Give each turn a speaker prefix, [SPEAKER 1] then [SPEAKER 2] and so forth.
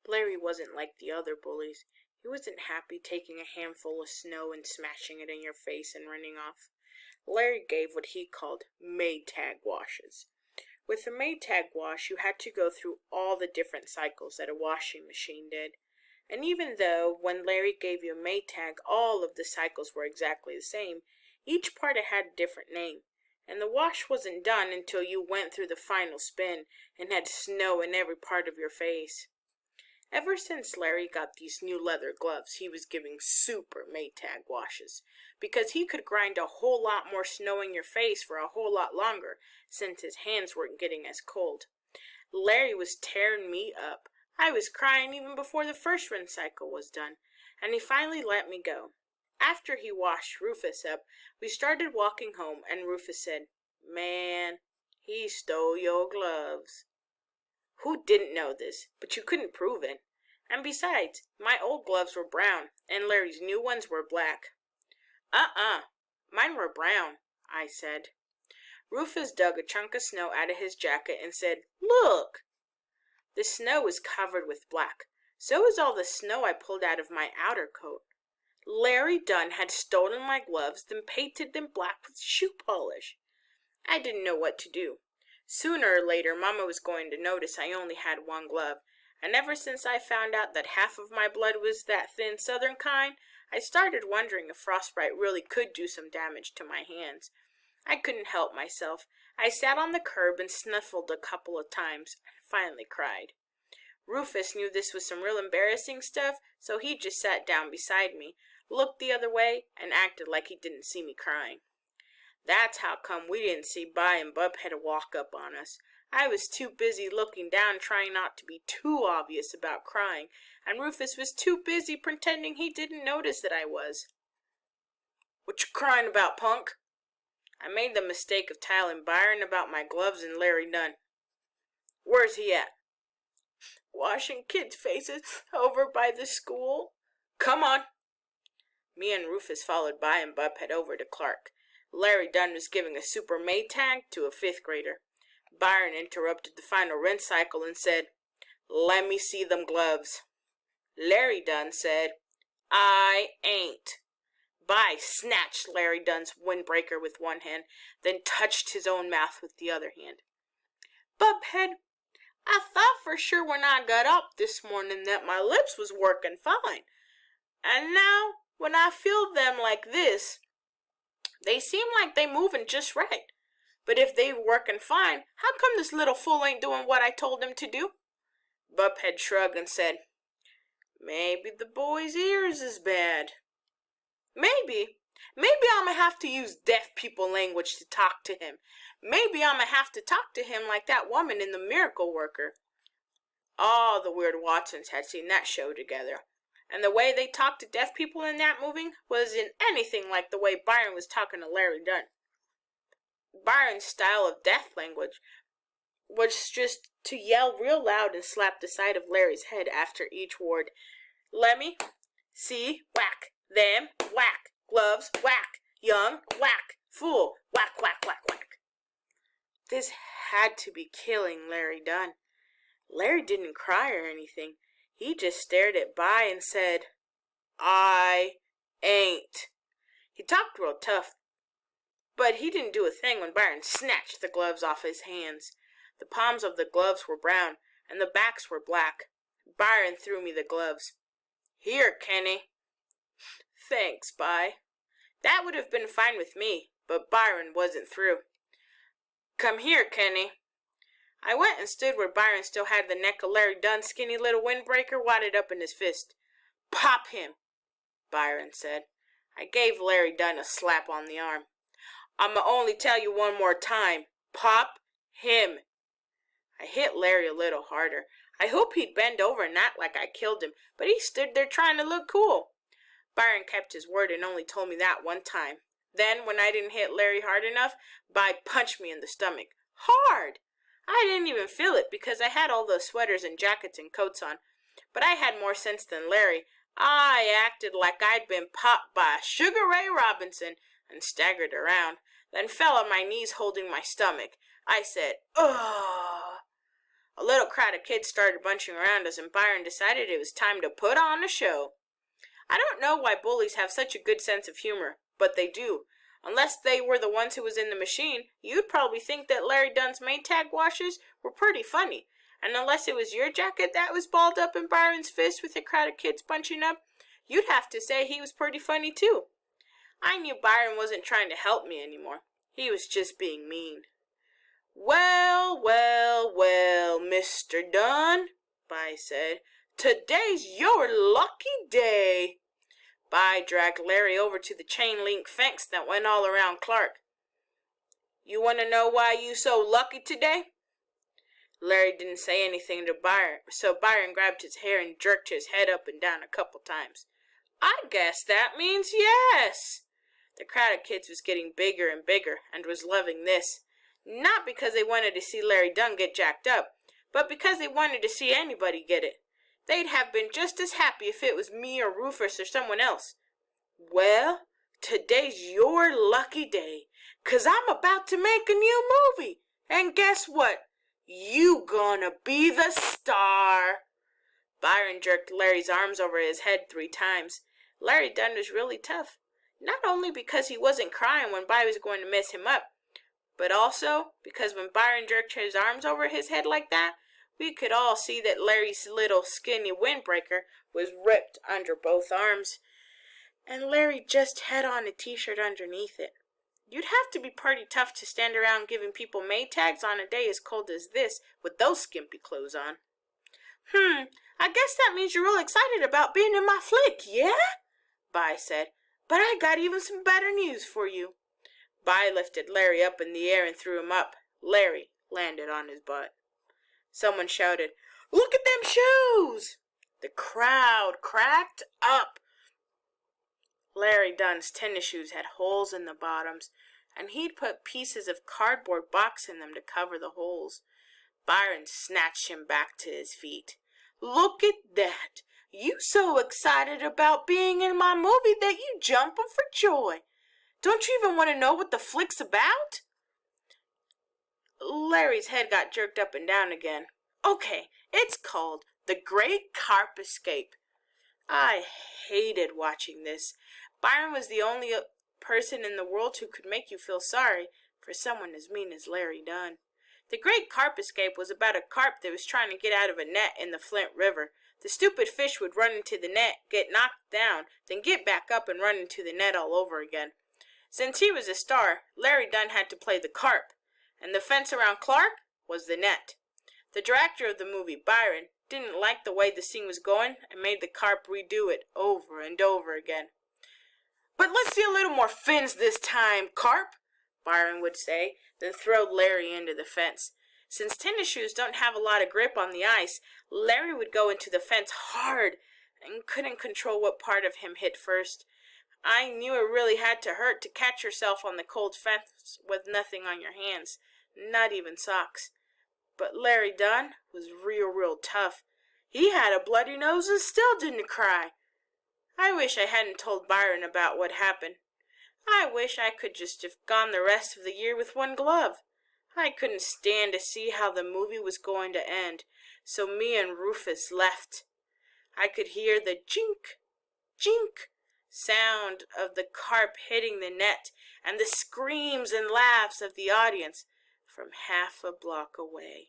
[SPEAKER 1] Larry wasn't like the other bullies. He wasn't happy taking a handful of snow and smashing it in your face and running off. Larry gave what he called Maytag washes. With the Maytag wash, you had to go through all the different cycles that a washing machine did. And even though when Larry gave you a Maytag, all of the cycles were exactly the same, each part had a different name. And the wash wasn't done until you went through the final spin and had snow in every part of your face. Ever since Larry got these new leather gloves, he was giving super Maytag washes, because he could grind a whole lot more snow in your face for a whole lot longer, since his hands weren't getting as cold. Larry was tearing me up. I was crying even before the first run cycle was done, and he finally let me go. After he washed Rufus up, we started walking home, and Rufus said, "Man, he stole your gloves." Who didn't know this? But you couldn't prove it. And besides, my old gloves were brown, and Larry's new ones were black. Mine were brown, I said. Rufus dug a chunk of snow out of his jacket and said, "Look!" The snow was covered with black. So was all the snow I pulled out of my outer coat. Larry Dunn had stolen my gloves, then painted them black with shoe polish. I didn't know what to do. Sooner or later, Mama was going to notice I only had one glove, and ever since I found out that half of my blood was that thin southern kind, I started wondering if frostbite really could do some damage to my hands. I couldn't help myself. I sat on the curb and sniffled a couple of times, and finally cried. Rufus knew this was some real embarrassing stuff, so he just sat down beside me, looked the other way, and acted like he didn't see me crying. That's how come we didn't see Bi and Bubhead walk up on us. I was too busy looking down trying not to be too obvious about crying, and Rufus was too busy pretending he didn't notice that I was. "What you crying about, punk?" I made the mistake of telling Byron about my gloves and Larry Dunn. "Where's he at?" "Washing kids' faces over by the school." "Come on." Me and Rufus followed Bi and Bubhead over to Clark. Larry Dunn was giving a super Maytag to a 5th grader. Byron interrupted the final rinse cycle and said, "Let me see them gloves." Larry Dunn said, "I ain't." Bi snatched Larry Dunn's windbreaker with one hand, then touched his own mouth with the other hand. "Bubhead, I thought for sure when I got up this morning that my lips was working fine. And now, when I feel them like this, they seem like they moving just right. But if they working fine, how come this little fool ain't doing what I told him to do?" Bubhead shrugged and said, "Maybe the boy's ears is bad." Maybe I'ma have to use deaf people language to talk to him. Maybe I'ma have to talk to him like that woman in The Miracle Worker. All the Weird Watsons had seen that show together, and the way they talked to deaf people in that movie wasn't anything like the way Byron was talking to Larry Dunn. Byron's style of deaf language was just to yell real loud and slap the side of Larry's head after each word. "Let me see, whack, them, whack, gloves, whack, young, whack, fool, whack, whack, whack, whack." This had to be killing Larry Dunn. Larry didn't cry or anything. He just stared at Bi and said, "I ain't." He talked real tough, but he didn't do a thing when Byron snatched the gloves off his hands. The palms of the gloves were brown, and the backs were black. Byron threw me the gloves. "Here, Kenny." "Thanks, Bi." That would have been fine with me, but Byron wasn't through. "Come here, Kenny." I went and stood where Byron still had the neck of Larry Dunn's skinny little windbreaker wadded up in his fist. "Pop him," Byron said. I gave Larry Dunn a slap on the arm. "I'ma only tell you one more time. Pop him." I hit Larry a little harder. I hoped he'd bend over and act like I killed him, but he stood there trying to look cool. Byron kept his word and only told me that one time. Then, when I didn't hit Larry hard enough, Bi punched me in the stomach. Hard! I didn't even feel it because I had all those sweaters and jackets and coats on. But I had more sense than Larry. I acted like I'd been popped by Sugar Ray Robinson and staggered around, then fell on my knees holding my stomach. I said, "Ugh." A little crowd of kids started bunching around us, and Byron decided it was time to put on a show. I don't know why bullies have such a good sense of humor, but they do. Unless they were the ones who was in the machine, you'd probably think that Larry Dunn's Maytag washes were pretty funny. And unless it was your jacket that was balled up in Byron's fist with a crowd of kids bunching up, you'd have to say he was pretty funny too. I knew Byron wasn't trying to help me anymore. He was just being mean. Well, well, well, Mr. Dunn, Bi said, today's your lucky day. Bi dragged Larry over to the chain-link fence that went all around Clark. You want to know why you so lucky today? Larry didn't say anything to Byron, so Byron grabbed his hair and jerked his head up and down a couple times. I guess that means yes. The crowd of kids was getting bigger and bigger and was loving this. Not because they wanted to see Larry Dunn get jacked up, but because they wanted to see anybody get it. They'd have been just as happy if it was me or Rufus or someone else. Well, today's your lucky day, 'cause I'm about to make a new movie. And guess what? You gonna be the star. Byron jerked Larry's arms over his head 3 times. Larry Dunn was really tough. Not only because he wasn't crying when Byron was going to mess him up, but also because when Byron jerked his arms over his head like that, we could all see that Larry's little skinny windbreaker was ripped under both arms, and Larry just had on a t-shirt underneath it. You'd have to be pretty tough to stand around giving people Maytags on a day as cold as this with those skimpy clothes on. I guess that means you're real excited about being in my flick, yeah? Bi said, but I got even some better news for you. Bi lifted Larry up in the air and threw him up. Larry landed on his butt. Someone shouted, "Look at them shoes!" The crowd cracked up. Larry Dunn's tennis shoes had holes in the bottoms, and he'd put pieces of cardboard box in them to cover the holes. Byron snatched him back to his feet. Look at that! You so excited about being in my movie that you jumping for joy. Don't you even want to know what the flick's about? Larry's head got jerked up and down again. Okay, it's called The Great Carp Escape. I hated watching this. Byron was the only person in the world who could make you feel sorry for someone as mean as Larry Dunn. The Great Carp Escape was about a carp that was trying to get out of a net in the Flint River. The stupid fish would run into the net, get knocked down, then get back up and run into the net all over again. Since he was a star, Larry Dunn had to play the carp, and the fence around Clark was the net. The director of the movie, Byron, didn't like the way the scene was going and made the carp redo it over and over again. But let's see a little more fins this time, carp, Byron would say, then throw Larry into the fence. Since tennis shoes don't have a lot of grip on the ice, Larry would go into the fence hard and couldn't control what part of him hit first. I knew it really had to hurt to catch yourself on the cold fence with nothing on your hands, not even socks. But Larry Dunn was real tough. He had a bloody nose and still didn't cry. I wish I hadn't told Byron about what happened. I wish I could just have gone the rest of the year with one glove. I couldn't stand to see how the movie was going to end, so me and Rufus left. I could hear the jink, jink sound of the carp hitting the net and the screams and laughs of the audience from half a block away.